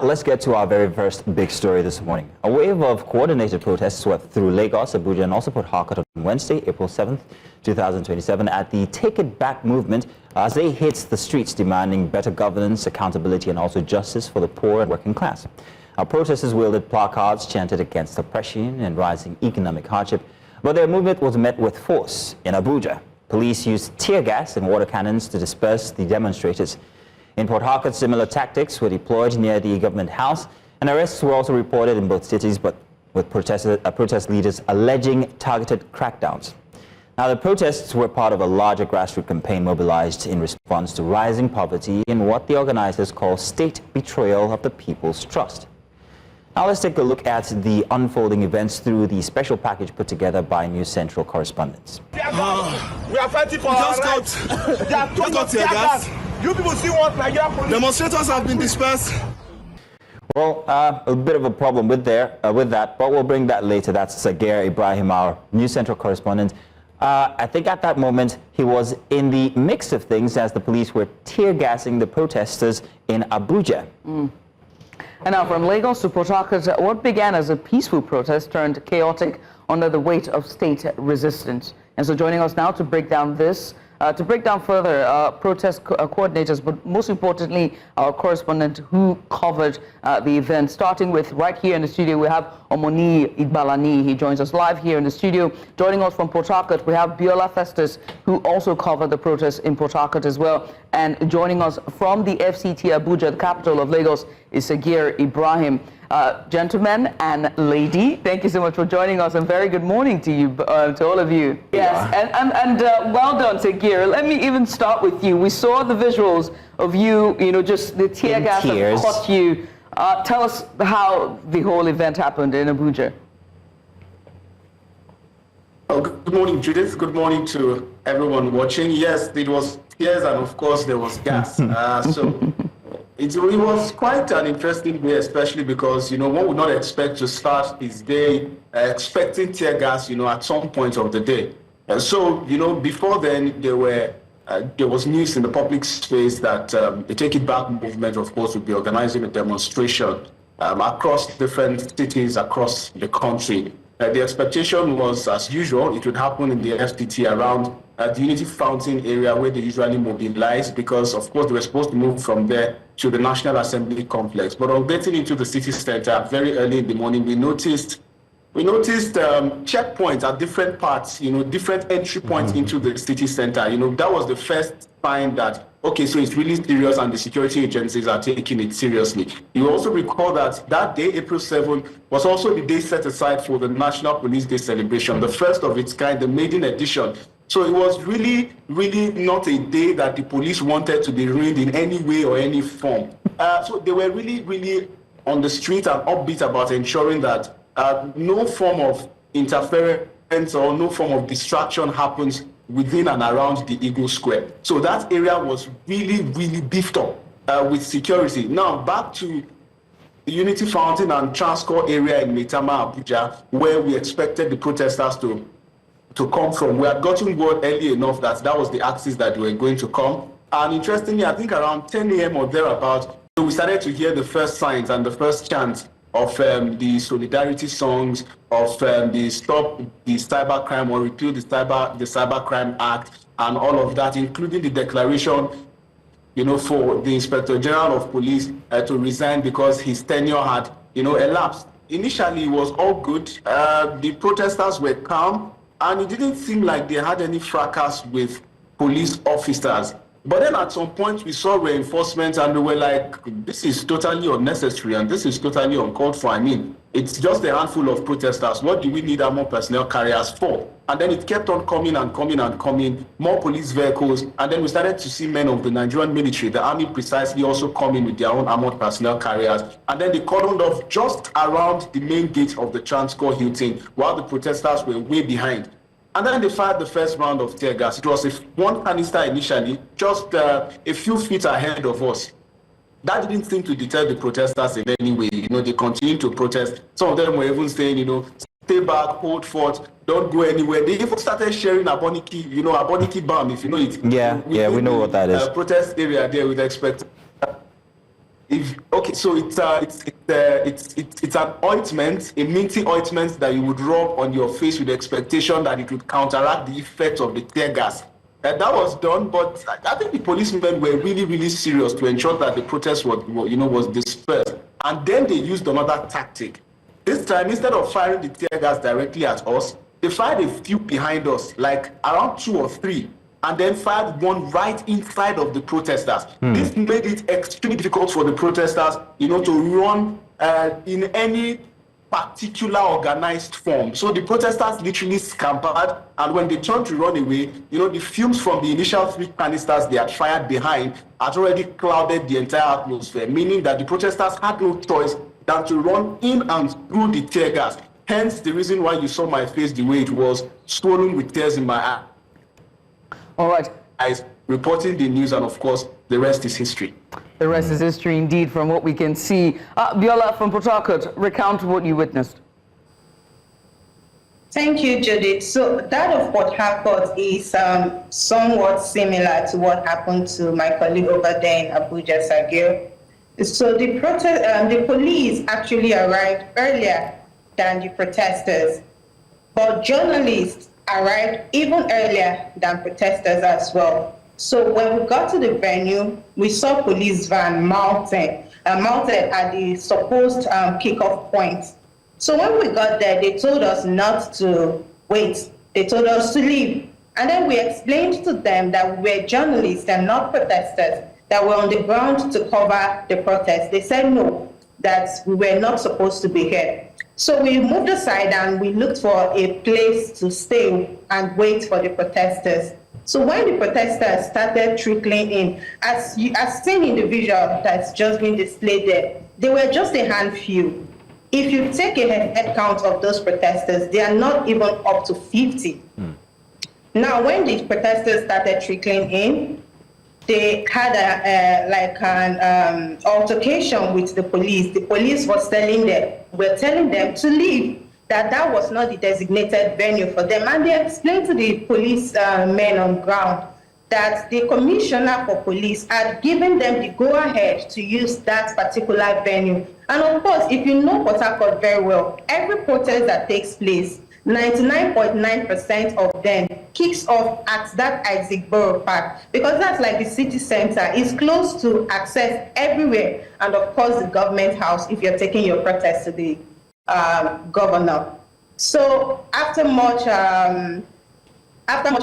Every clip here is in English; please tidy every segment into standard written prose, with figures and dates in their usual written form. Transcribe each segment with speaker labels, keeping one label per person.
Speaker 1: let's get to our very first big story this morning. A wave of coordinated protests swept through Lagos, Abuja, and also Port Harcourt on Wednesday, April 7th, 2027, at the Take It Back movement as they hit the streets demanding better governance, accountability, and also justice for the poor and working class. Our protesters wielded placards, chanted against oppression and rising economic hardship, but their movement was met with force. In Abuja, police used tear gas and water cannons to disperse the demonstrators. In Port Harcourt, similar tactics were deployed near the government house, and arrests were also reported in both cities, but with protest leaders alleging targeted crackdowns. Now, the protests were part of a larger grassroots campaign mobilized in response to rising poverty and what the organizers call state betrayal of the people's trust. Now, let's take a look at the unfolding events through the special package put together by News Central correspondents.
Speaker 2: We are fighting for our rights. They are got tear gas. You people see what Nigerian police... Demonstrators have been dispersed.
Speaker 1: Well, a bit of a problem with that, but we'll bring that later. That's Sagir Ibrahim, our News Central correspondent. I think at that moment he was in the mix of things as the police were tear gassing the protesters in Abuja.
Speaker 3: And now from Lagos to Port Harcourt, what began as a peaceful protest turned chaotic under the weight of state resistance. And so joining us now to break down this, further, protest coordinators, but most importantly, our correspondent who covered the event. Starting with right here in the studio, we have Omoni Igbalani. He joins us live here in the studio. Joining us from Port Harcourt, we have Biola Festus, who also covered the protests in Port Harcourt as well. And joining us from the FCT Abuja, the capital of Lagos, is Sagir Ibrahim. Gentlemen and lady, thank you so much for joining us, and very good morning to you, to all of you. Yes, and well done, Sagir. Let me even start with you. We saw the visuals of you, just the tear gas that caught you. Tell us how the whole event happened in Abuja.
Speaker 4: Oh, good morning, Judith. Good morning to everyone watching. Yes, it was tears, and of course there was gas. It was quite an interesting day, especially because, one would not expect to start his day expecting tear gas, at some point of the day. Before then, there was news in the public space that the Take It Back movement, of course, would be organizing a demonstration across different cities across the country. The expectation was, as usual, it would happen in the FTT around the Unity Fountain area where they usually mobilize, because, of course, they were supposed to move from there to the National Assembly complex. But on getting into the city center very early in the morning, we noticed checkpoints at different parts, different entry points into the city center. That was the first sign that, okay, so it's really serious and the security agencies are taking it seriously. You also recall that that day, April 7th, was also the day set aside for the National Police Day celebration, the first of its kind, the maiden edition. So it was really, really not a day that the police wanted to be ruined in any way or any form. So they were really, really on the street and upbeat about ensuring that no form of interference or no form of distraction happens within and around the Eagle Square. So that area was really, really beefed up with security. Now back to the Unity Fountain and Transcorp area in Maitama, Abuja, where we expected the protesters to come from. We had gotten word early enough that that was the axis that were going to come. And interestingly, I think around 10 a.m. or thereabout, we started to hear the first signs and the first chants of the solidarity songs, of the Stop the Cybercrime or Repeal the Cybercrime Act, and all of that, including the declaration, for the Inspector General of Police to resign because his tenure had, elapsed. Initially, it was all good. The protesters were calm, and it didn't seem like they had any fracas with police officers. But then at some point, we saw reinforcements, and we were like, this is totally unnecessary, and this is totally uncalled for. I mean, it's just a handful of protesters. What do we need armored personnel carriers for? And then it kept on coming and coming and coming, more police vehicles. And then we started to see men of the Nigerian military, the army precisely, also coming with their own armored personnel carriers. And then they cordoned off just around the main gate of the Transcorp Hilton, while the protesters were way behind. And then they fired the first round of tear gas. It was one canister initially, just a few feet ahead of us. That didn't seem to deter the protesters in any way. They continued to protest. Some of them were even saying, stay back, hold fort, don't go anywhere. They even started sharing Aboniki, Aboniki bomb, if you know it.
Speaker 1: Yeah, we know what that is.
Speaker 4: Protest area there with expect. So it's an ointment, a minty ointment that you would rub on your face with the expectation that it would counteract the effects of the tear gas. And that was done, but I think the policemen were really, really serious to ensure that the protest was dispersed. And then they used another tactic. This time, instead of firing the tear gas directly at us, they fired a few behind us, like around 2 or 3. And then fired one right inside of the protesters. This made it extremely difficult for the protesters, to run in any particular organized form. So the protesters literally scampered, and when they turned to run away, the fumes from the initial 3 canisters they had fired behind had already clouded the entire atmosphere, meaning that the protesters had no choice than to run in and through the tear gas. Hence the reason why you saw my face the way it was, swollen with tears in my eye.
Speaker 3: All right.
Speaker 4: Reporting the news, and of course, the rest is history.
Speaker 3: The rest is history indeed, from what we can see. Biola from Port Harcourt, recount what you witnessed.
Speaker 5: Thank you, Judith. So that of Port Harcourt is somewhat similar to what happened to my colleague over there in Abuja, Sagir. So the police actually arrived earlier than the protesters, but journalists arrived even earlier than protesters as well. So when we got to the venue, we saw police van mounted at the supposed kickoff point. So when we got there, they told us not to wait. They told us to leave. And then we explained to them that we were journalists and not protesters, that were on the ground to cover the protest. They said no, that we were not supposed to be here. So we moved aside and we looked for a place to stay and wait for the protesters. So when the protesters started trickling in, as seen in the visual that's just been displayed there, they were just a handful. If you take a head count of those protesters, they are not even up to 50. Now, when the protesters started trickling in, they had an altercation with the police. The police were telling them to leave, that was not the designated venue for them. And they explained to the police men on ground that the commissioner for police had given them the go-ahead to use that particular venue. And of course, if you know Port Harcourt very well, every protest that takes place, 99.9% of them kicks off at that Isaac Borough Park, because that's like the city center. It's close to access everywhere, and of course the government house if you're taking your protest to the governor. So after much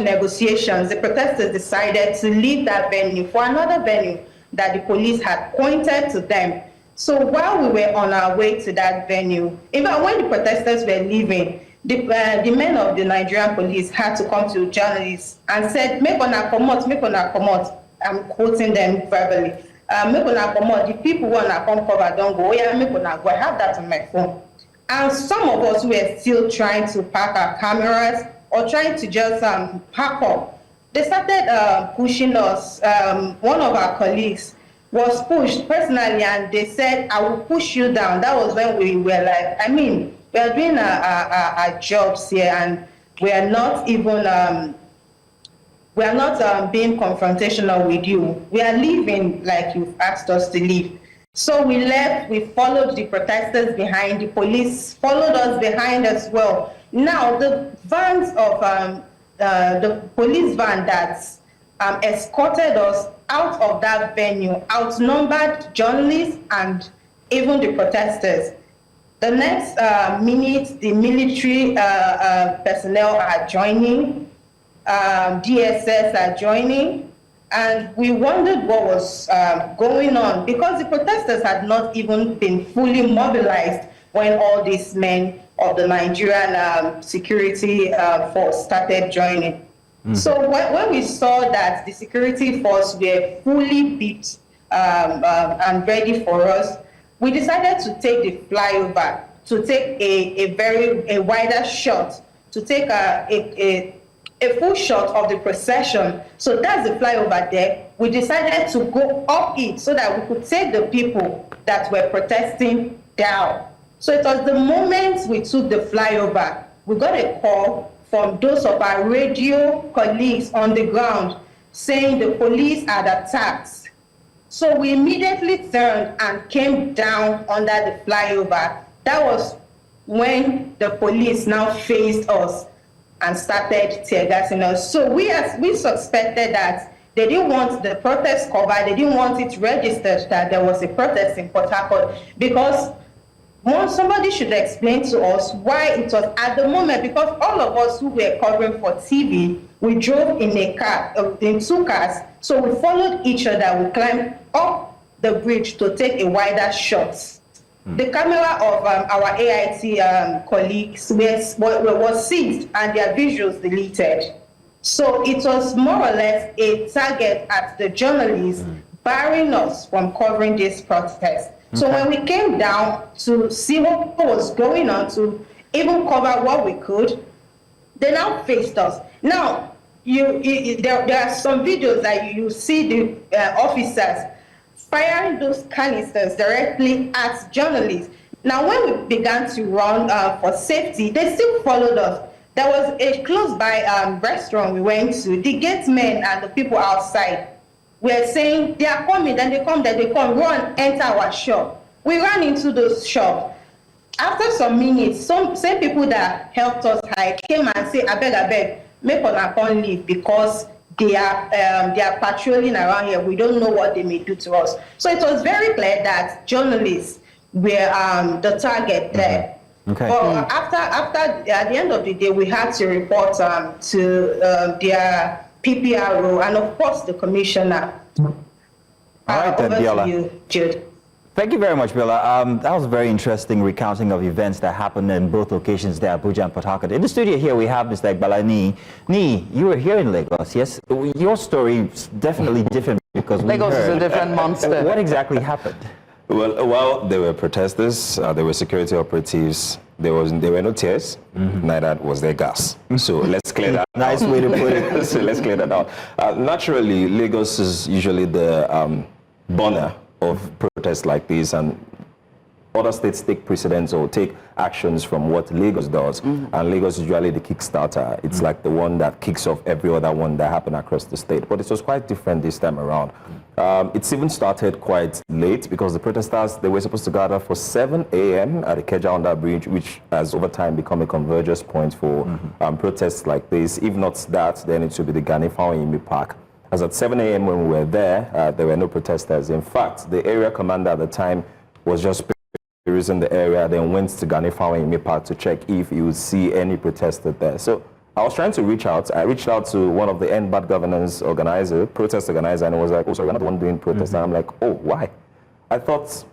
Speaker 5: negotiations, the protesters decided to leave that venue for another venue that the police had pointed to them. So while we were on our way to that venue, even when the protesters were leaving, the men of the Nigerian police had to come to journalists and said, make una comot. I'm quoting them verbally. Make una comot. The people wanna come cover, don't go. Yeah, make una go. I have that on my phone. And some of us were still trying to park our cameras or trying to just pack up. They started pushing us. One of our colleagues was pushed personally, and they said, I will push you down. That was when we were like, we are doing our jobs here, and we are not even, being confrontational with you. We are leaving like you've asked us to leave. So we left, we followed the protesters behind, the police followed us behind as well. Now, the vans of, the police van that escorted us out of that venue outnumbered journalists and even the protesters. The next minute, the military personnel are joining, DSS are joining, and we wondered what was going on, because the protesters had not even been fully mobilized when all these men of the Nigerian security force started joining. So when we saw that the security force were fully beat and ready for us, we decided to take the flyover, to take a wider shot, to take a full shot of the procession. So that's the flyover there. We decided to go up it so that we could take the people that were protesting down. So it was the moment we took the flyover, we got a call from those of our radio colleagues on the ground saying the police had attacked So we immediately turned and came down under the flyover. That was when the police now faced us and started tear gassing us. So we suspected that they didn't want the protest covered, they didn't want it registered that there was a protest in Port Harcourt, because somebody should explain to us why it was at the moment, because all of us who were covering for TV, we drove in a car, in 2 cars, so we followed each other, we climbed up the bridge to take a wider shot. The camera of our AIT colleagues was seized and their visuals deleted. So it was more or less a target at the journalists, barring us from covering this protest. So when we came down to see what was going on, to even cover what we could, they now faced us. Now, there are some videos that you see the officers firing those canisters directly at journalists. Now, when we began to run for safety, they still followed us. There was a close-by restaurant we went to. The gate men and the people outside were saying, they are coming, then they come, run, enter our shop. We ran into those shops. After some minutes, same people that helped us hide came and say, I beg, make una come leave, because they are patrolling around here. We don't know what they may do to us. So it was very clear that journalists were the target there.
Speaker 1: Okay.
Speaker 5: But after at the end of the day, we had to report to their PPRO and of course the commissioner.
Speaker 1: All right, then,
Speaker 5: over
Speaker 1: Biola.
Speaker 5: to you, Jude.
Speaker 1: Thank you very much, Biola. That was a very interesting recounting of events that happened in both locations there, Abuja and Port Harcourt. In the studio here, we have Mr. Egbala Ni. Ni, you were here in Lagos, yes? Your story is definitely different because
Speaker 3: Lagos is a different monster.
Speaker 1: What exactly happened?
Speaker 6: Well, there were protesters, there were security operatives, there were no tears, neither was there gas. So let's clear that.
Speaker 1: Nice way to put it.
Speaker 6: So let's clear that out. Naturally, Lagos is usually the burner of protests like this, and other states take precedence or take actions from what Lagos does. And Lagos is usually the kickstarter. It's like the one that kicks off every other one that happened across the state. But it was quite different this time around. It's even started quite late because the protesters, they were supposed to gather for 7 a.m. at the Ikeja under bridge, which has over time become a convergence point for protests like this. If not that, then it should be the Gani Fawayimi Park. As at 7 a.m. when we were there were no protesters. In fact, the area commander at the time was just in the area, then went to Gani Fawayimi Park to check if you would see any protester there. So I was trying to reach out. I reached out to one of the End Bad Governance protest organizer, and it was like, oh, sorry, you're not the one doing protest. And I'm like, oh, why? I thought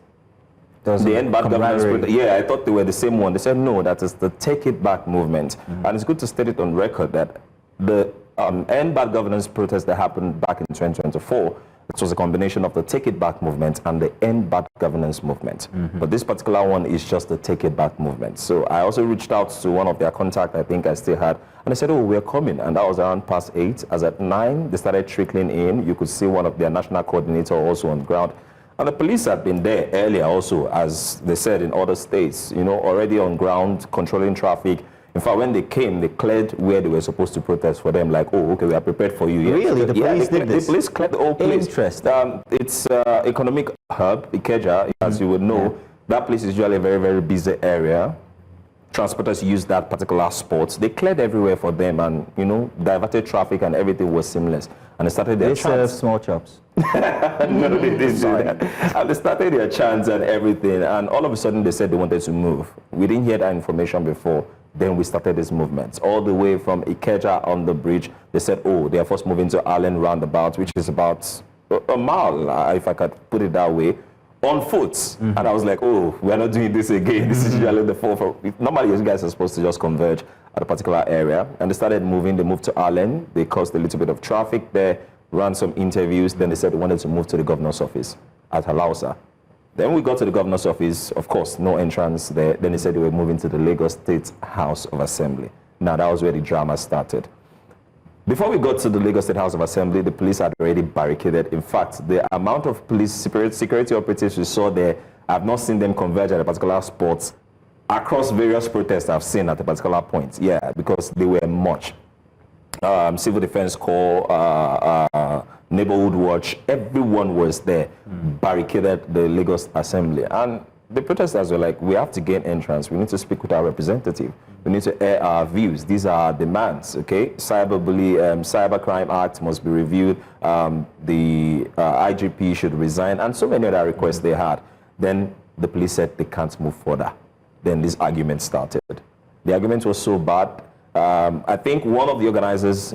Speaker 6: the End Bad Governance protest. Yeah, I thought they were the same one. They said, no, that is the Take It Back movement. And it's good to state it on record that the End Bad Governance protest that happened back in 2024, it was a combination of the Take It Back movement and the End Bad Governance movement. But this particular one is just the Take It Back movement. So I also reached out to one of their contacts I think I still had, and they said, oh, we're coming. And that was around past 8. As at 9, they started trickling in. You could see one of their national coordinator also on the ground. And the police had been there earlier also, as they said in other states, you know, already on ground, controlling traffic. In fact, when they came, they cleared where they were supposed to protest for them, like, oh, okay, we are prepared for you.
Speaker 1: Really? The police did this?
Speaker 6: The police cleared the whole place.
Speaker 1: Interesting.
Speaker 6: It's economic hub, Ikeja, as you would know. That place is usually a very, very busy area. Transporters use that particular spot. They cleared everywhere for them and, you know, diverted traffic and everything was seamless. And they started their
Speaker 1: They serve small chops.
Speaker 6: No, they didn't do that. And they started their chants and everything. And all of a sudden, they said they wanted to move. We didn't hear that information before. Then we started this movement. All the way from Ikeja on the bridge, they said, oh, they are first moving to Allen roundabout, which is about a mile, if I could put it that way, on foot. And I was like, oh, we're not doing this again. This is usually the fall. Normally, you guys are supposed to just converge at a particular area. And they started moving. They moved to Allen. They caused a little bit of traffic there, ran some interviews. Then they said they wanted to move to the governor's office at Halausa. Then we got to the governor's office, of course, no entrance there. Then they said they were moving to the Lagos State House of Assembly. Now, that was where the drama started. Before we got to the Lagos State House of Assembly, the police had already barricaded. In fact, the amount of police security operatives we saw there, I've not seen them converge at a particular spot across various protests I've seen at a particular point. Yeah, because they were much. Civil Defense Corps, Neighborhood Watch, everyone was there, barricaded the Lagos Assembly. And the protesters were like, we have to gain entrance. We need to speak with our representative. We need to air our views. These are our demands, okay? Cybercrime Act must be reviewed. The IGP should resign, and so many other requests they had. Then the police said they can't move further. Then this argument started. The argument was so bad. I think one of the organizers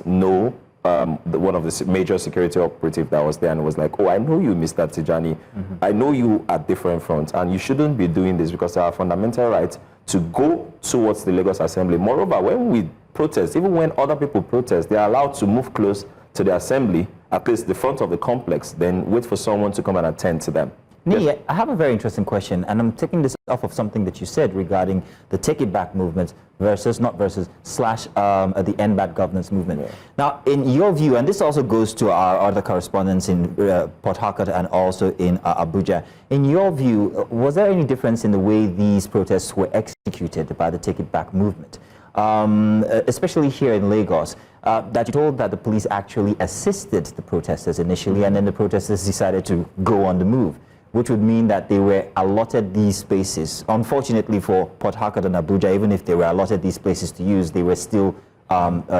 Speaker 6: one of the major security operative that was there, and was like, oh, I know you, Mr. Tijani. I know you at different fronts, and you shouldn't be doing this because our fundamental right to go towards the Lagos Assembly. Moreover, when we protest, even when other people protest, they are allowed to move close to the assembly, at least the front of the complex, then wait for someone to come and attend to them.
Speaker 1: Yes. I have a very interesting question, and I'm taking this off of something that you said regarding the Take It Back movement the End Bad Governance movement. Yeah. Now, in your view, and this also goes to our other correspondents in Port Harcourt and also in Abuja, in your view, was there any difference in the way these protests were executed by the Take It Back movement? Especially here in Lagos, that you told that the police actually assisted the protesters initially, and then the protesters decided to go on the move, which would mean that they were allotted these spaces. Unfortunately for Port Harcourt and Abuja, even if they were allotted these places to use, they were still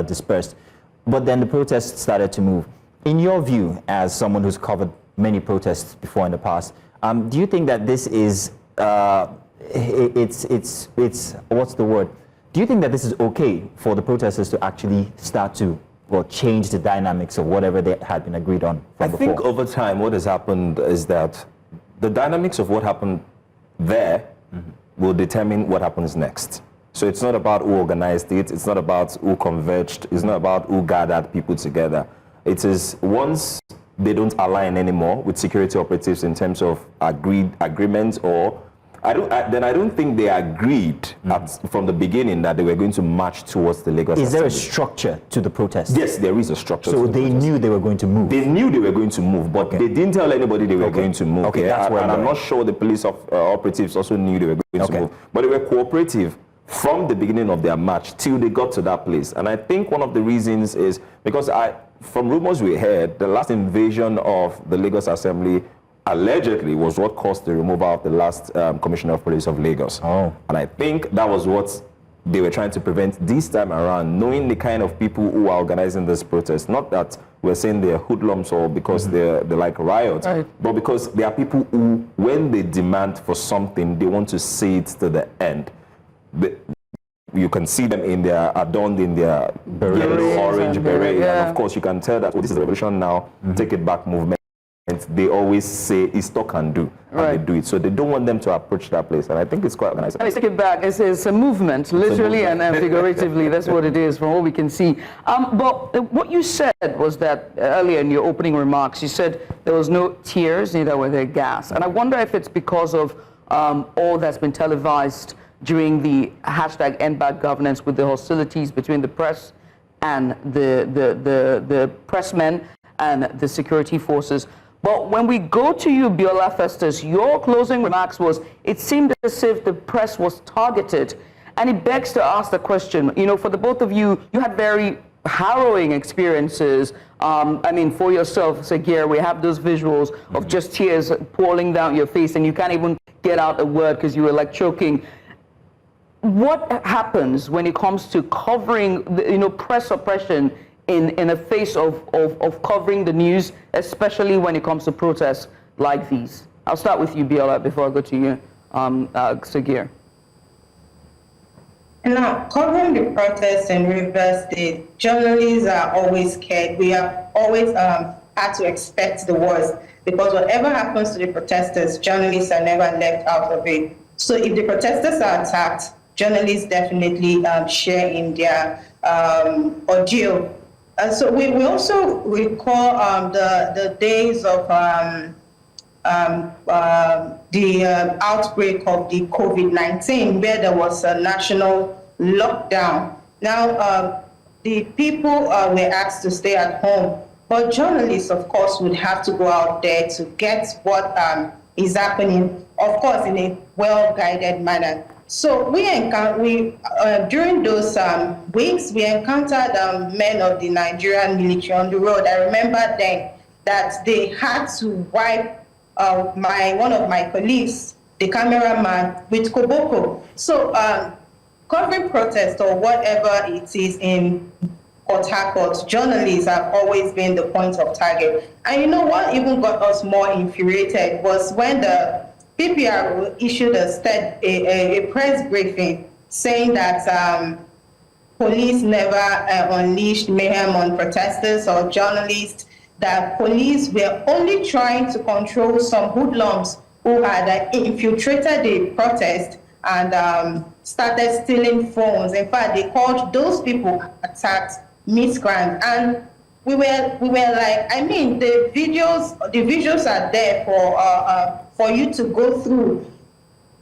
Speaker 1: dispersed. But then the protests started to move. In your view, as someone who's covered many protests before in the past, do you think that this is, what's the word? Do you think that this is okay for the protesters to actually start to change the dynamics of whatever they had been agreed on from before?
Speaker 6: I think over time what has happened is that the dynamics of what happened there will determine what happens next. So it's not about who organized it, it's not about who converged, it's not about who gathered people together. It is once they don't align anymore with security operatives in terms of agreements, or I don't think they agreed from the beginning that they were going to march towards the Lagos Assembly.
Speaker 1: Is there a structure to the protest?
Speaker 6: Yes, there is a structure.
Speaker 1: So they knew they were going to move?
Speaker 6: They knew they were going to move, but they didn't tell anybody they were going to move.
Speaker 1: Okay, that's where
Speaker 6: I'm not sure the police operatives also knew they were going to move. But they were cooperative from the beginning of their march till they got to that place. And I think one of the reasons is because from rumors we heard, the last invasion of the Lagos Assembly allegedly was what caused the removal of the last Commissioner of Police of Lagos.
Speaker 1: Oh.
Speaker 6: And I think that was what they were trying to prevent this time around, knowing the kind of people who are organizing this protest. Not that we're saying they're hoodlums or because they're like riots, but because there are people who, when they demand for something, they want to see it to the end. You can see them adorned in their yellow, orange beret. And of course, you can tell that this is the revolution now, Take It Back movement. They always say it's talk and do, and they do it. So they don't want them to approach that place, and I think it's quite organized.
Speaker 3: Let's take it back. It's a movement, literally and figuratively. That's what it is, from what we can see. But what you said was that earlier in your opening remarks, you said there was no tears, neither were there gas. And I wonder if it's because of all that's been televised during the hashtag End Bad Governance, with the hostilities between the press and the pressmen and the security forces. But when we go to you, Biola Festus, your closing remarks was, it seemed as if the press was targeted. And it begs to ask the question, for the both of you, you had very harrowing experiences. For yourself, Sagir, we have those visuals of just tears pouring down your face, and you can't even get out a word because you were like choking. What happens when it comes to covering, press oppression in the face of covering the news, especially when it comes to protests like these? I'll start with you, Biola, before I go to you, Sagir.
Speaker 5: Now, covering the protests in Rivers State, journalists are always scared. We have always had to expect the worst, because whatever happens to the protesters, journalists are never left out of it. So if the protesters are attacked, journalists definitely share in their ordeal. So we also recall the days of the outbreak of the COVID-19, where there was a national lockdown. Now, the people were asked to stay at home, but journalists, of course, would have to go out there to get what is happening, of course, in a well-guided manner. So during those weeks, we encountered men of the Nigerian military on the road. I remember then that they had to wipe one of my colleagues, the cameraman, with koboko. So covering protest or whatever it is in Port Harcourt, journalists have always been the point of target. And you know what even got us more infuriated was when the PPRO issued a press briefing saying that police never unleashed mayhem on protesters or journalists, that police were only trying to control some hoodlums who had infiltrated the protest and started stealing phones. In fact, they called those people attacked miscreants. And we were like, I mean, the visuals are there for you to go through.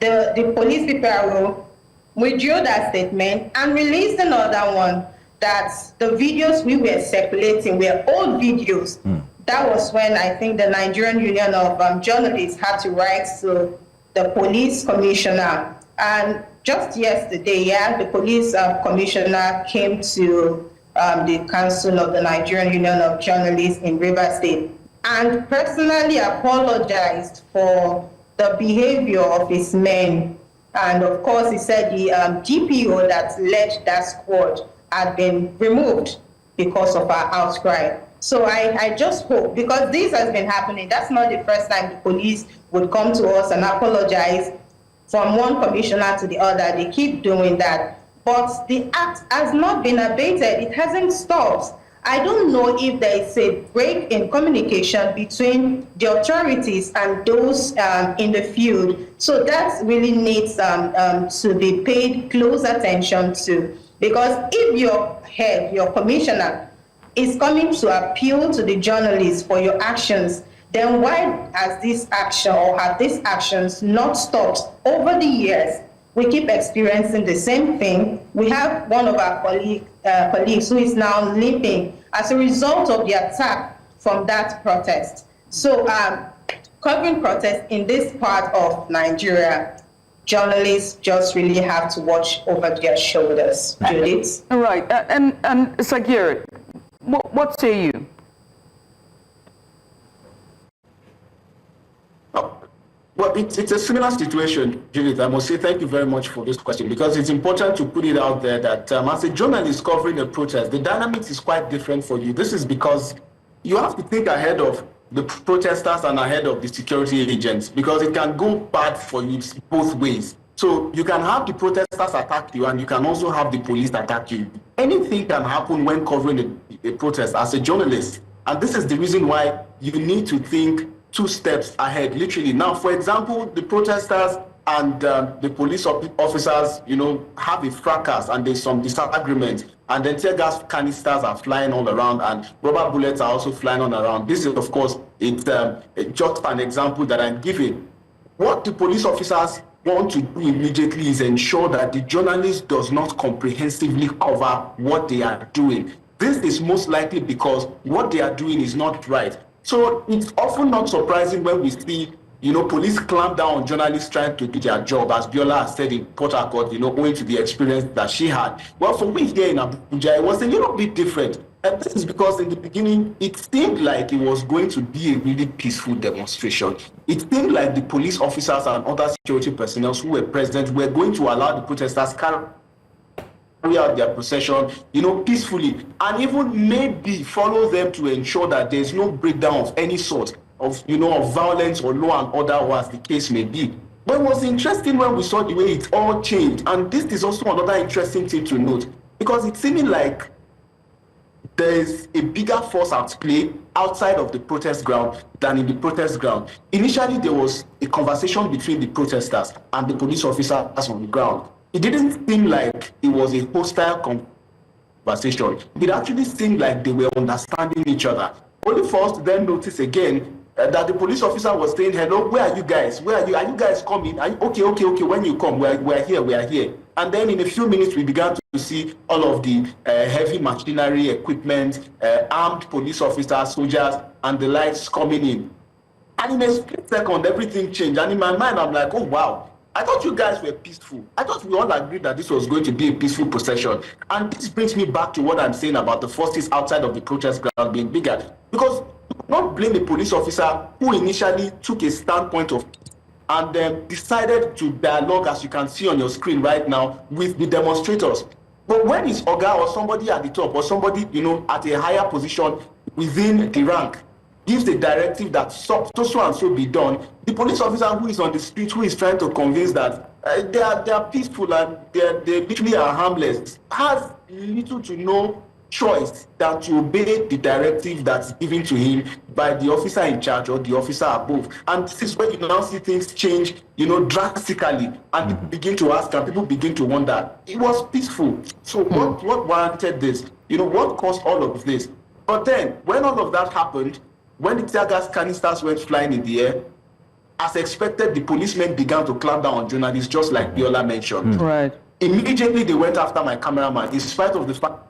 Speaker 5: The police PPRO withdrew that statement and released another one that the videos we were circulating were old videos. That was when I think the Nigerian Union of Journalists had to write to the police commissioner. And just yesterday, the police commissioner came to the Council of the Nigerian Union of Journalists in Rivers State and personally apologized for the behavior of his men. And of course, he said the DPO that led that squad had been removed because of our outcry. So I just hope, because this has been happening, that's not the first time the police would come to us and apologize from one commissioner to the other. They keep doing that. But the act has not been abated. It hasn't stopped. I don't know if there is a break in communication between the authorities and those in the field. So that really needs to be paid close attention to. Because if your head, your commissioner, is coming to appeal to the journalists for your actions, then why has this action or have these actions not stopped over the years? We keep experiencing the same thing. We have one of our colleagues who is now limping as a result of the attack from that protest. So covering protest in this part of Nigeria, journalists just really have to watch over their shoulders. Judith?
Speaker 3: All right. And Sagir, what say you?
Speaker 4: Well, it's a similar situation, Judith. I must say thank you very much for this question, because it's important to put it out there that as a journalist covering a protest, the dynamics is quite different for you. This is because you have to think ahead of the protesters and ahead of the security agents, because it can go bad for you both ways. So you can have the protesters attack you, and you can also have the police attack you. Anything can happen when covering a protest as a journalist. And this is the reason why you need to think 2 steps ahead, literally. Now, for example, the protesters and the police officers, have a fracas and there's some disagreement, and then tear gas canisters are flying all around and rubber bullets are also flying all around. This is, of course, it's just an example that I'm giving. What the police officers want to do immediately is ensure that the journalist does not comprehensively cover what they are doing. This is most likely because what they are doing is not right. So it's often not surprising when we see, police clamp down on journalists trying to do their job, as Biola has said in Port Harcourt, owing to the experience that she had. Well, for me here in Abuja, it was a little bit different. And this is because in the beginning, it seemed like it was going to be a really peaceful demonstration. It seemed like the police officers and other security personnel who were present were going to allow the protesters carry out their procession, peacefully, and even maybe follow them to ensure that there's no breakdown of any sort of, of violence or law and order, or as the case may be. But it was interesting when we saw the way it all changed. And this is also another interesting thing to note, because it's seeming like there's a bigger force at play outside of the protest ground than in the protest ground. Initially, there was a conversation between the protesters and the police officers on the ground. It didn't seem like it was a hostile conversation. It actually seemed like they were understanding each other. Only for us to then notice again that the police officer was saying, hello, where are you guys? Where are you? Are you guys coming? Are you, okay, when you come, we're here. And then in a few minutes, we began to see all of the heavy machinery, equipment, armed police officers, soldiers, and the lights coming in. And in a split second, everything changed. And in my mind, I'm like, oh, wow. I thought you guys were peaceful. I thought we all agreed that this was going to be a peaceful procession. And this brings me back to what I'm saying about the forces outside of the protest ground being bigger. Because not blame a police officer who initially took a standpoint of and then decided to dialogue, as you can see on your screen right now, with the demonstrators. But when it's Oga or somebody at the top or somebody, at a higher position within the rank gives a directive that so and so be done, the police officer who is on the street, who is trying to convince that they are peaceful and they literally are harmless, has little to no choice than to obey the directive that's given to him by the officer in charge or the officer above. And this is where you now see things change, drastically, and people begin to ask and people begin to wonder. It was peaceful. So what warranted this? What caused all of this? But then, when all of that happened, when the tear gas canisters went flying in the air, as expected, the policemen began to clamp down on journalists, just like Biola mentioned.
Speaker 3: Right.
Speaker 4: Immediately, they went after my cameraman, in spite of the fact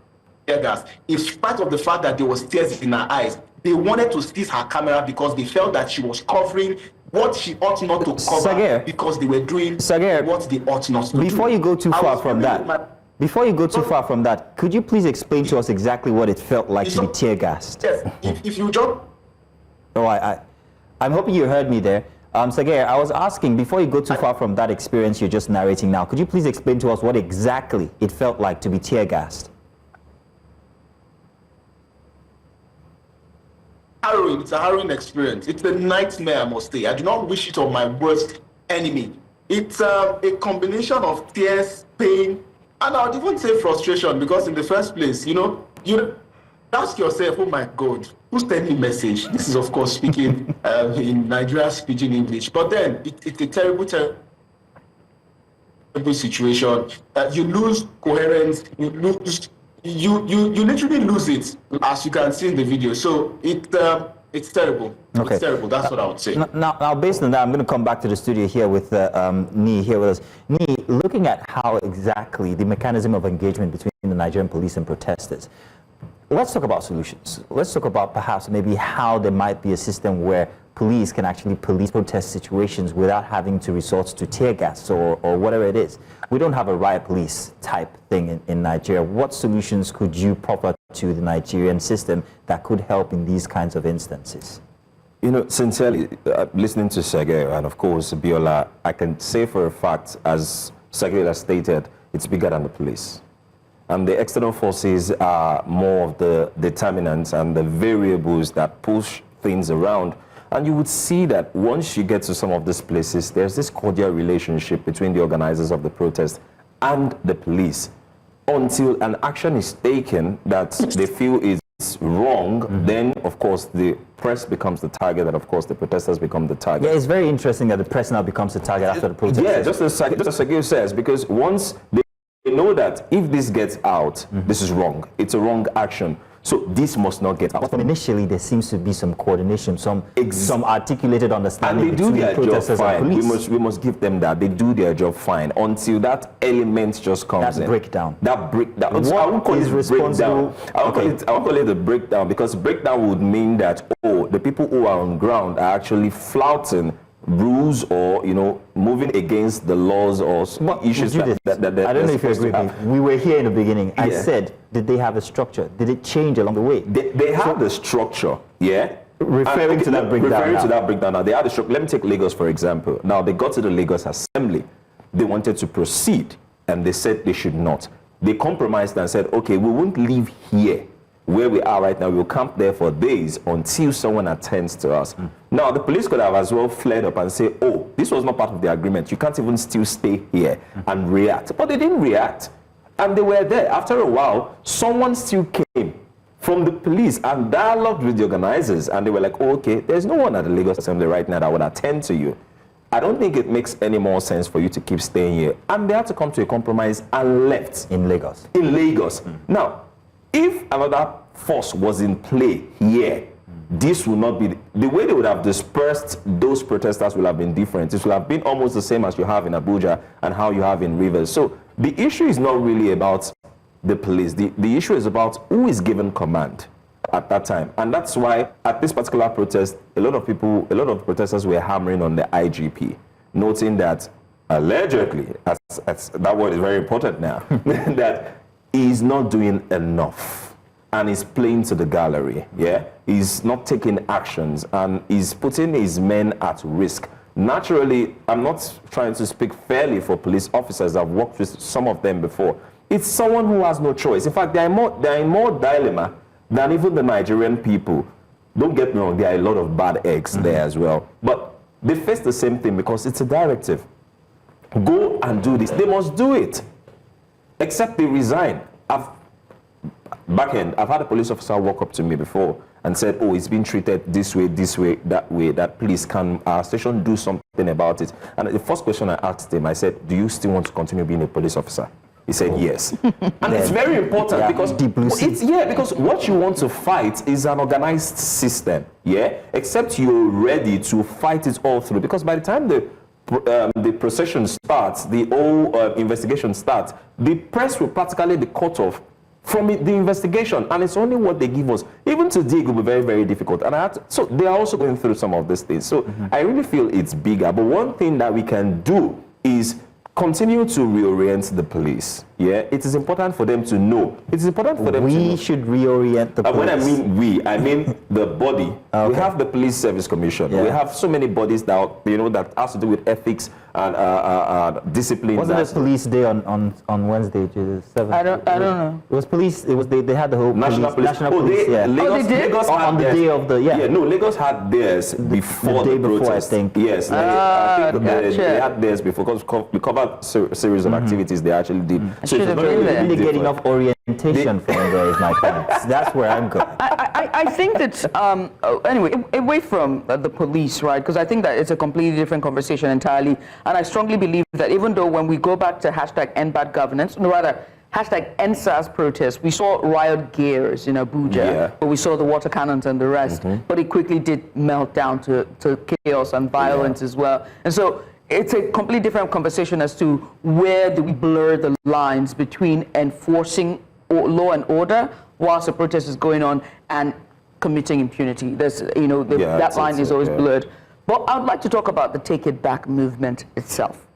Speaker 4: gas, in spite of the fact that there was tears in her eyes. They wanted to seize her camera because they felt that she was covering what she ought not to cover,
Speaker 1: Sagir,
Speaker 4: because they were doing
Speaker 1: Sagir,
Speaker 4: what they ought not to do.
Speaker 1: Before you go too far from that, could you please explain to us exactly what it felt like to be tear gassed?
Speaker 4: Yes, if you just...
Speaker 1: Oh, I'm hoping you heard me there. Sagir, I was asking, before you go too far from that experience you're just narrating now, could you please explain to us what exactly it felt like to be tear gassed?
Speaker 4: Harrowing. It's a harrowing experience. It's a nightmare, I must say. I do not wish it on my worst enemy. It's a combination of tears, pain, and I would even say frustration, because in the first place, you ask yourself, oh my God, who's sending message? This is, of course, speaking in Nigeria, speaking English. But then it's a terrible, terrible situation. You lose coherence. You literally lose it, as you can see in the video. So it's terrible.
Speaker 1: Okay.
Speaker 4: It's terrible. That's what I would say.
Speaker 1: Now, based on that, I'm going to come back to the studio here with Nee here with us. Nee, looking at how exactly the mechanism of engagement between the Nigerian police and protesters, let's talk about solutions. Let's talk about perhaps maybe how there might be a system where police can actually police protest situations without having to resort to tear gas or whatever it is. We don't have a riot police type thing in Nigeria. What solutions could you proffer to the Nigerian system that could help in these kinds of instances?
Speaker 6: Sincerely, listening to Sergey and of course Biola, I can say for a fact, as Sergey has stated, it's bigger than the police. And the external forces are more of the determinants and the variables that push things around. And you would see that once you get to some of these places, there's this cordial relationship between the organizers of the protest and the police. Until an action is taken that they feel is wrong, then, of course, the press becomes the target, and, of course, the protesters become the target.
Speaker 1: Yeah, it's very interesting that the press now becomes the target after the protest.
Speaker 6: Yeah, just as Sergey says, because once they know that if this gets out, this is wrong. It's a wrong action. So this must not get out.
Speaker 1: But initially, there seems to be some coordination, some articulated understanding
Speaker 6: and they do
Speaker 1: between
Speaker 6: their
Speaker 1: protesters
Speaker 6: job fine.
Speaker 1: and police.
Speaker 6: We must give them that. They do their job fine until that element just comes in.
Speaker 1: Breakdown.
Speaker 6: That breakdown.
Speaker 1: What
Speaker 6: I won't call
Speaker 1: is
Speaker 6: it
Speaker 1: responsible?
Speaker 6: breakdown. I won't call it a breakdown, because breakdown would mean that, the people who are on ground are actually flouting rules or, moving against the laws or issues that
Speaker 1: I don't know if you agree with me. We were here in the beginning. I said, did they have a structure? Did it change along the way?
Speaker 6: They have the structure, yeah?
Speaker 1: Referring to that breakdown
Speaker 6: now, they had the structure. Let me take Lagos, for example. Now, they got to the Lagos Assembly. They wanted to proceed, and they said they should not. They compromised and said, okay, we won't leave here where we are right now. We'll camp there for days until someone attends to us. Now, the police could have as well flared up and say, oh, this was not part of the agreement. You can't even still stay here and react. But they didn't react. And they were there. After a while, someone still came from the police and dialogued with the organizers. And they were like, oh, okay, there's no one at the Lagos Assembly right now that would attend to you. I don't think it makes any more sense for you to keep staying here. And they had to come to a compromise and left.
Speaker 1: In Lagos.
Speaker 6: In Lagos. Now, if another force was in play here, this would not be the way they would have dispersed those protesters. Will have been different. It will have been almost the same as you have in Abuja and how you have in Rivers. So the issue is not really about the police. The issue is about who is given command at that time. And that's why at this particular protest, a lot of protesters were hammering on the IGP, noting that allegedly, as that word is very important now, that he is not doing enough. and is playing to the gallery. Yeah, he's not taking actions and is putting his men at risk. Naturally, I'm not trying to speak fairly for police officers. I've worked with some of them before. It's someone who has no choice. In fact, they are in more dilemma than even the Nigerian people. Don't get me wrong, there are a lot of bad eggs there as well. But they face the same thing because it's a directive. Go and do this. They must do it. Except they resign. I've had a police officer walk up to me before and said, oh, it's been treated this way, that way, that please can our station do something about it? And the first question I asked him, I said, do you still want to continue being a police officer? He said, yes. And it's very important because because what you want to fight is an organized system, except you're ready to fight it all through. Because by the time the procession starts, the whole investigation starts, the press will practically be cut off from the investigation, and it's only what they give us. Even to dig will be very, very difficult. And so they are also going through some of these things. So I really feel it's bigger. But one thing that we can do is continue to reorient the police. It is important for them to know. It is important for them to know.
Speaker 1: We should reorient the police.
Speaker 6: When I mean we, I mean the body. Okay. We have the Police Service Commission. We have so many bodies that that has to do with ethics and discipline.
Speaker 1: Wasn't it Police Day on Wednesday, the 7th?
Speaker 3: I don't know.
Speaker 1: It was police. It was they had the whole
Speaker 6: National Police.
Speaker 1: Lagos,
Speaker 3: they did?
Speaker 1: Lagos on the day of the
Speaker 6: Lagos had theirs before the protest.
Speaker 1: I think.
Speaker 6: Yes, I think they had theirs before because we covered a series of activities they actually did.
Speaker 3: So should have been there.
Speaker 1: Really get enough orientation from there is my point. That's where I'm going.
Speaker 3: I think that, anyway, away from the police, right, because I think that it's a completely different conversation entirely, and I strongly believe that even though when we go back to hashtag end bad governance, no, rather, hashtag NSAS protests, we saw riot gears in Abuja, but we saw the water cannons and the rest, but it quickly did melt down to chaos and violence as well. And so it's a completely different conversation as to where do we blur the lines between enforcing law and order whilst a protest is going on and committing impunity. There's, that line is always blurred. But I'd like to talk about the Take It Back movement itself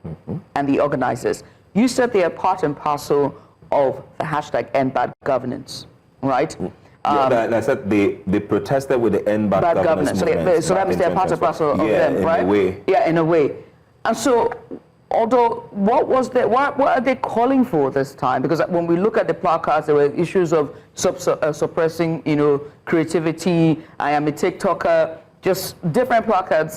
Speaker 3: and the organizers. You said they are part and parcel of the hashtag end bad governance, right?
Speaker 6: I said they protested with the end bad governance movement.
Speaker 3: So that means they're part and parcel of them, right?
Speaker 6: In a way.
Speaker 3: Yeah, in a way. And so, although, what are they calling for this time? Because when we look at the placards, there were issues of suppressing, creativity. I am a TikToker. Just different placards,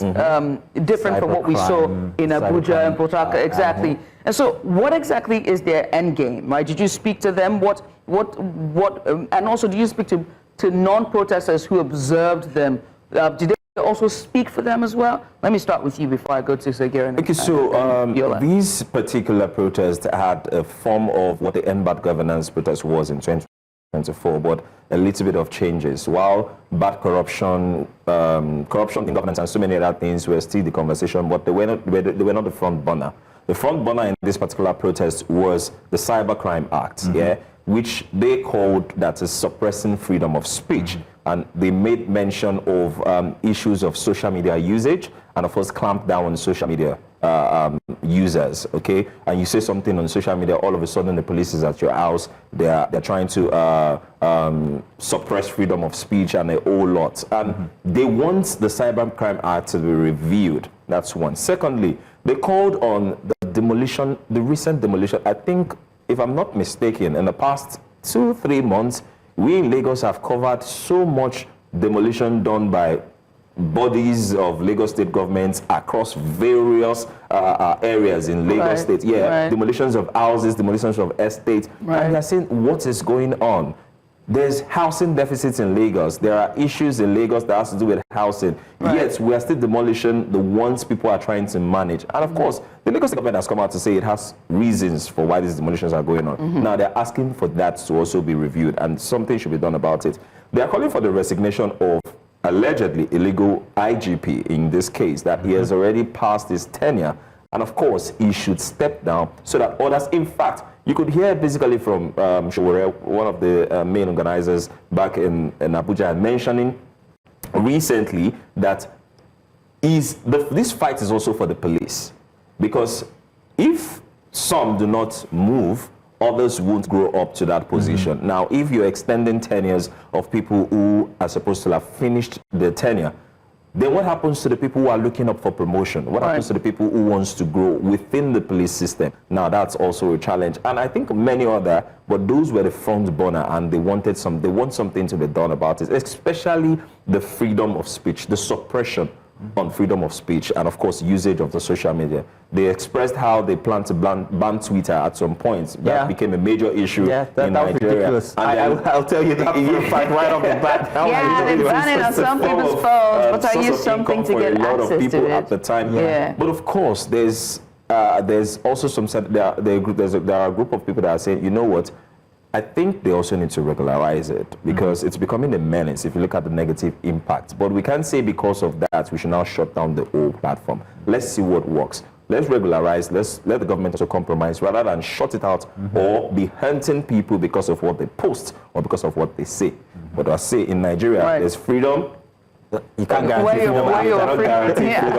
Speaker 3: different from what we saw in Abuja and Port Harcourt. Exactly. And so, what exactly is their end game? Right? Did you speak to them? And also, did you speak to non-protesters who observed them? Did they also speak for them as well? Let me start with you before I go to Segura.
Speaker 6: Okay, so these particular protests had a form of what the end bad governance protest was in 2024, but a little bit of changes. While bad corruption in governance and so many other things were still the conversation, but they were not the front burner. The front burner in this particular protest was the Cybercrime Act, which they called that is suppressing freedom of speech. And they made mention of issues of social media usage and, of course, clamp down on social media users, okay? And you say something on social media, all of a sudden the police is at your house. They're trying to suppress freedom of speech and a whole lot. And they want the Cybercrime Act to be reviewed. That's one. Secondly, they called on the recent demolition. I think, if I'm not mistaken, in the past 2-3 months, we in Lagos have covered so much demolition done by bodies of Lagos state governments across various areas in Lagos state. Demolitions of houses, demolitions of estates. And they're saying, what is going on? There's housing deficits in Lagos. There are issues in Lagos that has to do with housing. Yet we are still demolishing the ones people are trying to manage. And of course, the Lagos government has come out to say it has reasons for why these demolitions are going on. Now they're asking for that to also be reviewed, and something should be done about it. They are calling for the resignation of allegedly illegal IGP in this case, that he has already passed his tenure. And of course, he should step down so that others, in fact, you could hear basically from Showore, one of the main organizers back in Abuja, mentioning recently that this fight is also for the police. Because if some do not move, others won't grow up to that position. Now, if you're extending tenures of people who are supposed to have finished their tenure, then what happens to the people who are looking up for promotion? What happens to the people who wants to grow within the police system? Now, that's also a challenge. And I think many other, but those were the front burner, and they want something to be done about it, especially the freedom of speech, the suppression on freedom of speech, and of course usage of the social media. They expressed how they plan to ban Twitter at some point. That became a major issue in Nigeria.
Speaker 1: Ridiculous.
Speaker 6: I'll tell you that for a fact right off the bat.
Speaker 3: They ban it on some people's phones, but I use something to get access to it
Speaker 6: at the time. But of course, there's also there are a group of people that are saying, you know what, I think they also need to regularize it, because it's becoming a menace if you look at the negative impact. But we can't say because of that we should now shut down the whole platform. Let's see what works. Let's regularize. Let's let the government also compromise rather than shut it out or be hunting people because of what they post or because of what they say. But I say in Nigeria, there's freedom. You can't guarantee freedom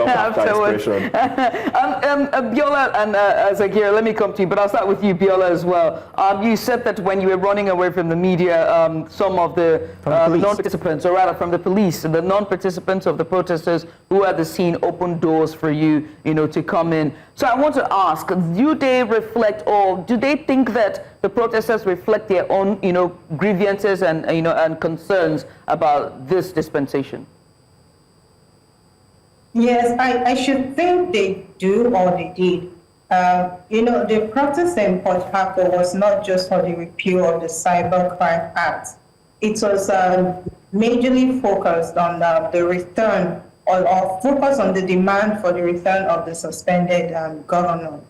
Speaker 6: after expression.
Speaker 3: Biola and Zagir, let me come to you, but I'll start with you, Biola, as well. You said that when you were running away from the media, some of the non-participants, or rather from the police, the non-participants of the protesters who had the scene opened doors for you, to come in. So I want to ask, do they reflect, or do they think that the protesters reflect their own, grievances and, and concerns about this dispensation?
Speaker 5: Yes, I should think they do, or they did. The protest in Port Harcourt was not just for the repeal of the Cybercrime Act. It was majorly focused on the return, or focused on the demand for the return of the suspended governor.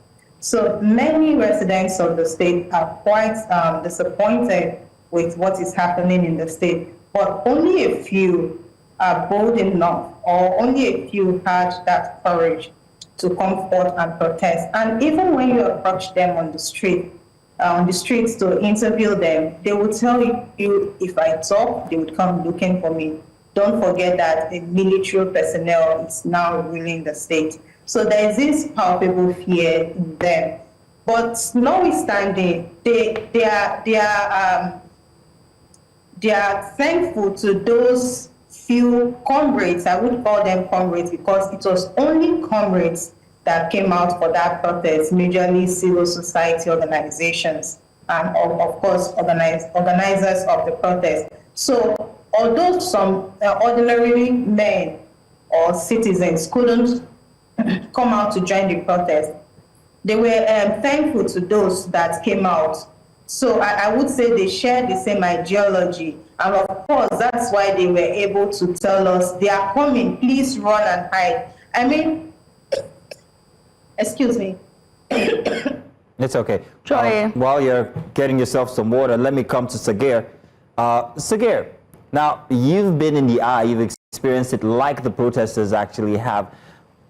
Speaker 5: So many residents of the state are quite disappointed with what is happening in the state, but only a few are bold enough, or only a few had that courage to come forth and protest. And even when you approach them on the streets to interview them, they will tell you, if I talk, they would come looking for me. Don't forget that the military personnel is now ruling the state. So there is this palpable fear in them. But notwithstanding, they are thankful to those few comrades. I would call them comrades because it was only comrades that came out for that protest, majorly civil society organizations, and of course organizers of the protest. So although some ordinary men or citizens couldn't come out to join the protest, they were thankful to those that came out. So I would say they share the same ideology. And of course, that's why they were able to tell us, they are coming, please run and hide. I mean, excuse me.
Speaker 1: It's okay. While you're getting yourself some water, let me come to Sagir. Sagir, now you've been in the eye, you've experienced it like the protesters actually have.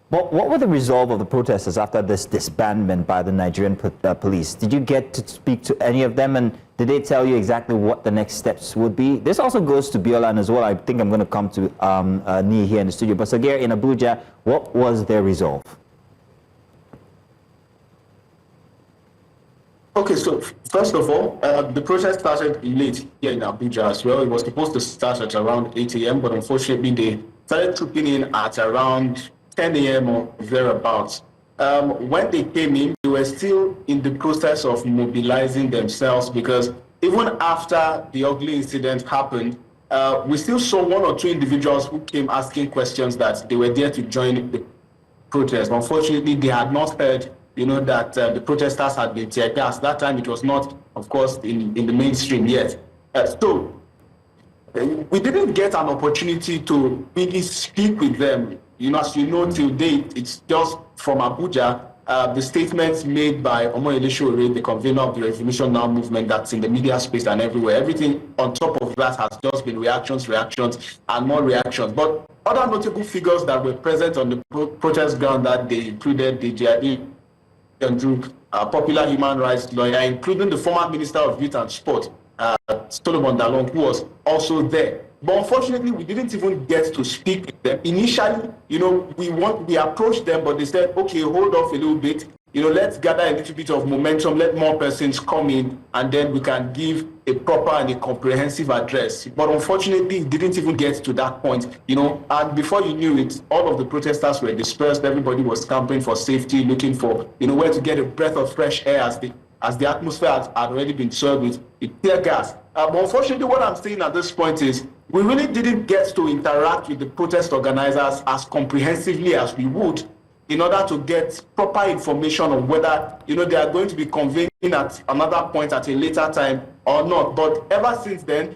Speaker 1: What were the resolve of the protesters after this disbandment by the Nigerian police? Did you get to speak to any of them, and did they tell you exactly what the next steps would be? This also goes to Biolan as well. I think I'm going to come to Ni here in the studio. But Sagir, in Abuja, what was their resolve?
Speaker 4: Okay, so first of all, the protest started late here in Abuja as well. It was supposed to start at around 8 a.m., but unfortunately they started trooping in at around 10 a.m. or thereabouts. When they came in, they were still in the process of mobilizing themselves, because even after the ugly incident happened, we still saw one or two individuals who came asking questions that they were there to join the protest. Unfortunately, they had not heard, that the protesters had been teargassed. That time it was not, of course, in the mainstream yet. So we didn't get an opportunity to really speak with them. As you know, till date, it's just from Abuja, the statements made by Omoyele, the convener of the Revolution Now movement, that's in the media space and everywhere. Everything on top of that has just been reactions, and more reactions. But other notable figures that were present on the protest ground that they included the Andrew, popular human rights lawyer, including the former Minister of Youth and Sport, Solomon Dalong, who was also there. But unfortunately, we didn't even get to speak with them. Initially, we approached them, but they said, okay, hold off a little bit. let's gather a little bit of momentum, let more persons come in, and then we can give a proper and a comprehensive address. But unfortunately, it didn't even get to that point, and before you knew it, all of the protesters were dispersed. Everybody was camping for safety, looking for, where to get a breath of fresh air as the atmosphere had already been served with tear gas. But unfortunately, what I'm saying at this point is we really didn't get to interact with the protest organizers as comprehensively as we would, in order to get proper information on whether, they are going to be convening at another point at a later time or not. But ever since then,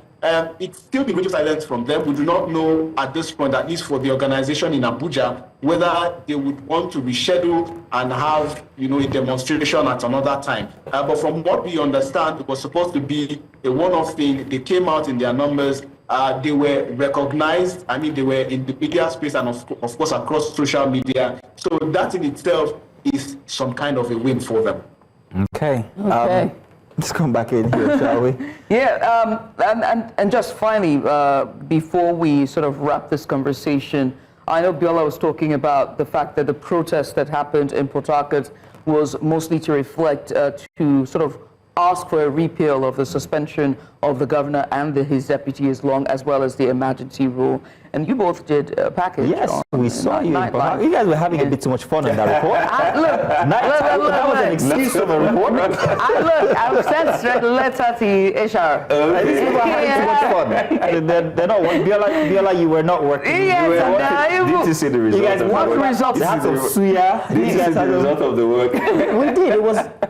Speaker 4: it's still been radio silence from them. We do not know at this point, at least for the organization in Abuja, whether they would want to reschedule and have, a demonstration at another time. But from what we understand, it was supposed to be a one-off thing. They came out in their numbers. They were recognized. They were in the media space and of course across social media. So that in itself is some kind of a win for them.
Speaker 1: Okay. Let's come back in here, shall we?
Speaker 3: Yeah, and just finally, before we sort of wrap this conversation, I know Biola was talking about the fact that the protest that happened in Port Harcourt was mostly to reflect, to sort of ask for a repeal of the suspension of the governor and his deputy as well as the emergency rule. And you both did a package.
Speaker 1: Yes, we saw you. You guys were having a bit too much fun on that report. That was an excuse of a report.
Speaker 3: I've sent letter to HR.
Speaker 1: These people are having too much fun. They're not working. Biola, you were not working.
Speaker 3: Yes,
Speaker 6: Did you see the result?
Speaker 1: You guys, what results? They had some suya.
Speaker 6: Did you see the result of the work?
Speaker 1: We did.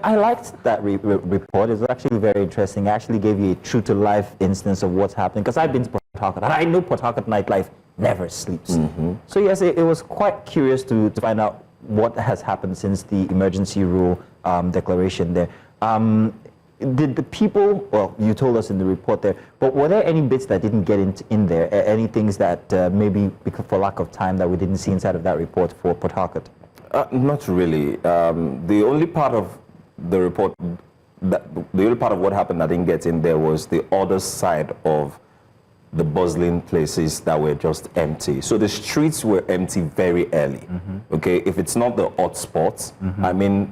Speaker 1: I liked that report. It was actually very interesting. It actually gave you a true-to-life instance of what's happening. Because I've been to Port Harcourt, and I know Port Harcourt nightlife never sleeps. So yes, it was quite curious to find out what has happened since the emergency rule declaration there. Did the people, well, you told us in the report there, but were there any bits that didn't get in there? Any things that maybe because for lack of time that we didn't see inside of that report for Port Harcourt?
Speaker 6: Not really. The only part of the report, the only part of what happened that didn't get in there was the other side of the bustling places that were just empty. So the streets were empty very early. Okay, if it's not the hot spots,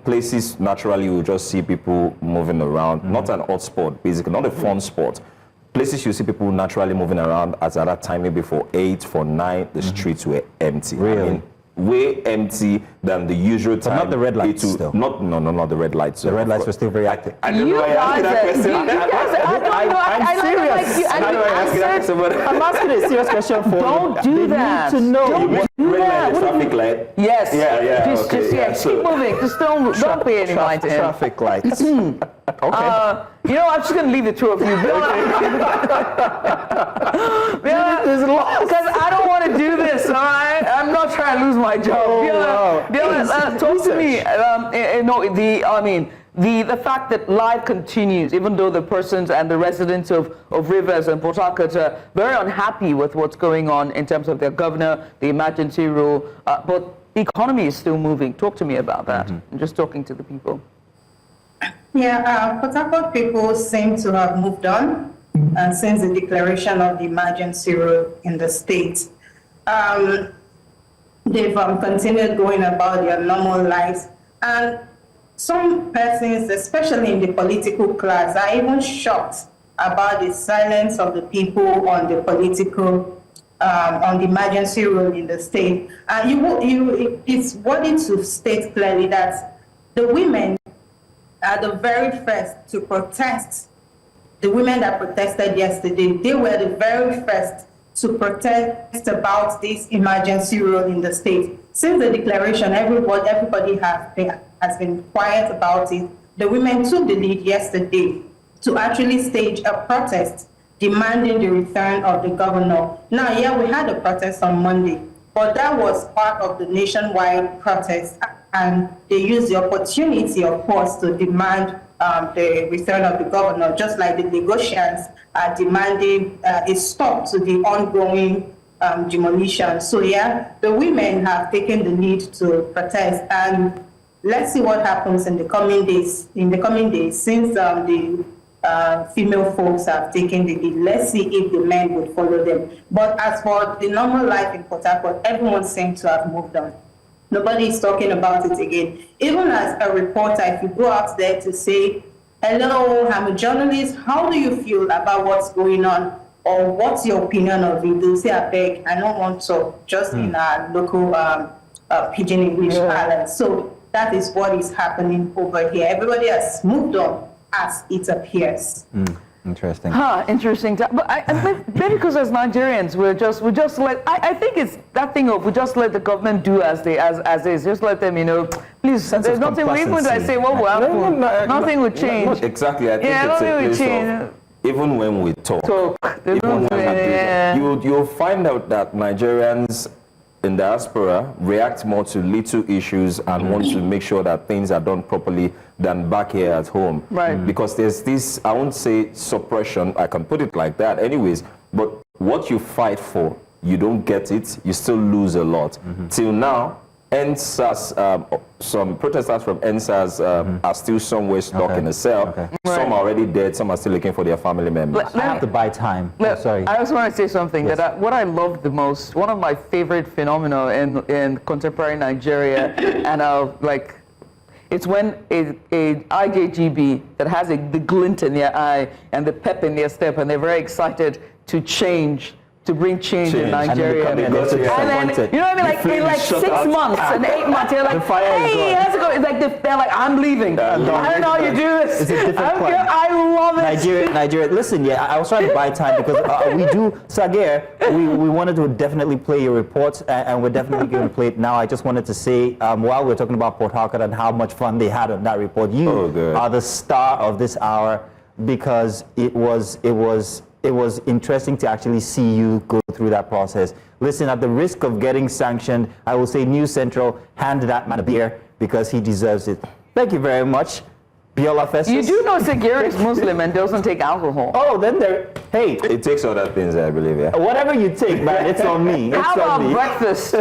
Speaker 6: places naturally you will just see people moving around. Not an hot spot, basically, not a fun spot. Places you see people naturally moving around at that time, maybe for 8, for 9, the streets were empty.
Speaker 1: Really?
Speaker 6: Way empty than the usual time.
Speaker 1: But not the red lights still.
Speaker 6: Not the red lights.
Speaker 1: The red lights were still very active.
Speaker 6: I don't know why you're asking that question.
Speaker 1: I'm serious. I'm asking a serious question for you.
Speaker 3: Don't do that.
Speaker 1: Need to know.
Speaker 3: Don't do that.
Speaker 6: Traffic light.
Speaker 3: Yes.
Speaker 6: Yeah.
Speaker 3: Keep moving. Just don't pay any mind to him.
Speaker 1: Traffic lights. Okay.
Speaker 3: I'm just going to leave the two of you. Because I don't want to do this, all right? I'm not trying to lose my job. Talk to me. The fact that life continues, even though the persons and the residents of Rivers and Port Harcourt are very unhappy with what's going on in terms of their governor, the emergency rule, but the economy is still moving. Talk to me about that. I'm just talking to the people.
Speaker 5: Yeah, Port Harcourt people seem to have moved on since the declaration of the emergency rule in the state. They've continued going about their normal lives. And some persons, especially in the political class, are even shocked about the silence of the people on the political, on the emergency rule in the state. It's worthy to state clearly that the women are the very first to protest. The women that protested yesterday, they were the very first to protest about this emergency rule in the state. Since the declaration, everybody has been quiet about it. The women took the lead yesterday to actually stage a protest demanding the return of the governor. Now, yeah, we had a protest on Monday, but that was part of the nationwide protest. And they used the opportunity, of course, to demand the return of the governor, just like the Lagosians are demanding a stop to the ongoing demolition. So, yeah, the women have taken the lead to protest. And let's see what happens in the coming days. Since the female folks have taken the lead, let's see if the men would follow them. But as for the normal life in Port Harcourt, everyone seems to have moved on. Nobody is talking about it again. Even as a reporter, if you go out there to say, hello, I'm a journalist, how do you feel about what's going on? Or what's your opinion of it? They'll say, I beg, I don't want to, just in our local pidgin English parlance. So that is what is happening over here. Everybody has moved on as it appears.
Speaker 1: Interesting.
Speaker 3: Interesting. But maybe because as Nigerians, we just let. I think it's that thing of we just let the government do as is. Just let them, please. There's nothing. Even when I say what will happen, nothing will change.
Speaker 6: Not exactly. I think it's a place of, even when we talk, you'll find out that Nigerians in diaspora react more to little issues and want to make sure that things are done properly than back here at home.
Speaker 3: Right.
Speaker 6: Because there's this, I won't say suppression, I can put it like that anyways, but what you fight for, you don't get it, you still lose a lot. Till now, NSAS, some protesters from NSAS are still somewhere stuck in a cell. Some are already dead, some are still looking for their family members.
Speaker 1: I have to buy time. Sorry.
Speaker 3: I also want to say something that what I love the most, one of my favorite phenomena in contemporary Nigeria, and it's when a IJGB that has the glint in their eye and the pep in their step, and they're very excited to change. To bring change in Nigeria.
Speaker 1: And then,
Speaker 3: you know what I mean? Like in 6 months and 8 months, you're like, hey, how's it going? It's like they're like, I'm leaving. I don't know how you do this.
Speaker 1: It's a different
Speaker 3: I love it.
Speaker 1: Nigeria. Listen, I was trying to buy time because we do, Sagir, we wanted to definitely play your report, and we're definitely going to play it now. I just wanted to say, while we're talking about Port Harcourt and how much fun they had on that report, you are the star of this hour because it was interesting to actually see you go through that process. Listen, at the risk of getting sanctioned, I will say News Central, hand that man a beer because he deserves it. Thank you very much. Biola Festus.
Speaker 3: You do know Sagir is Muslim and doesn't take alcohol.
Speaker 1: Oh, then hey.
Speaker 6: It takes other things, I believe,
Speaker 1: Whatever you take, man, it's on me.
Speaker 3: How about breakfast?